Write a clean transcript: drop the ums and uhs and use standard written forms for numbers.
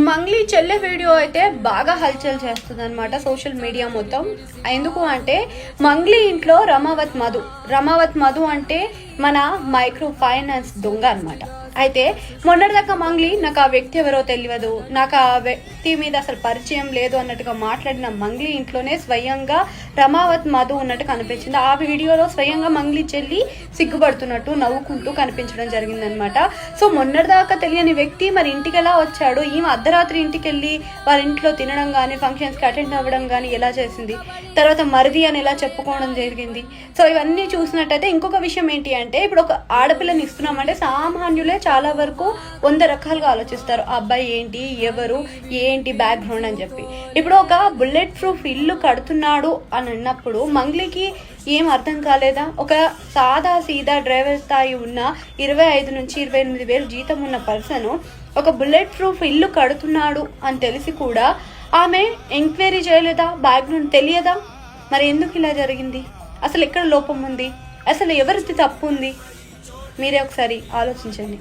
మంగ్లీ చెల్లె వీడియో అయితే బాగా హల్చల్ చేస్తుంది అనమాట సోషల్ మీడియా మొత్తం. ఎందుకు అంటే మంగ్లీ ఇంట్లో రమావత్ మధు అంటే మన మైక్రో ఫైనాన్స్ దొంగ అనమాట. అయితే మొన్నటిదాకా మంగ్లీ నాకు ఆ వ్యక్తి ఎవరో తెలియదు, నాకు ఆ వ్యక్తి మీద అసలు పరిచయం లేదు అన్నట్టుగా మాట్లాడిన మంగ్లీ ఇంట్లోనే స్వయంగా రమావత్ మధు ఉన్నట్టు కనిపించింది. ఆ వీడియోలో స్వయంగా మంగ్లీ చెల్లి సిగ్గుపడుతున్నట్టు నవ్వుకుంటూ కనిపించడం జరిగిందనమాట. సో మొన్నటిదాకా తెలియని వ్యక్తి మరి ఇంటికి ఎలా వచ్చాడు, ఈమె అర్ధరాత్రి ఇంటికి వెళ్ళి వాళ్ళ ఇంట్లో తినడం కానీ ఫంక్షన్స్కి అటెండ్ అవ్వడం కానీ ఎలా చేసింది, తర్వాత మరిది అని ఎలా చెప్పుకోవడం జరిగింది. సో ఇవన్నీ చూసినట్టయితే ఇంకొక విషయం ఏంటి అంటే ఇప్పుడు ఒక ఆడపిల్లని ఇస్తున్నామంటే సామాన్యులే చాలా వరకు 100 రకాలుగా ఆలోచిస్తారు. ఆ అబ్బాయి ఏంటి, ఎవరు, ఏంటి బ్యాక్గ్రౌండ్ అని చెప్పి. ఇప్పుడు ఒక బుల్లెట్ ప్రూఫ్ ఇల్లు కడుతున్నాడు అని అన్నప్పుడు మంగ్లీకి ఏం అర్థం కాలేదా? ఒక సాదా సీదా డ్రైవర్ స్థాయి ఉన్న 25 నుంచి 28 వేలు జీతం ఉన్న పర్సన్ ఒక బుల్లెట్ ప్రూఫ్ ఇల్లు కడుతున్నాడు అని తెలిసి కూడా ఆమె ఎంక్వైరీ చేయలేదా? బ్యాక్గ్రౌండ్ తెలియదా? మరి ఎందుకు ఇలా జరిగింది? అసలు ఎక్కడ లోపం ఉంది? అసలు ఎవరిది తప్పు ఉంది? మీరే ఒకసారి ఆలోచించండి.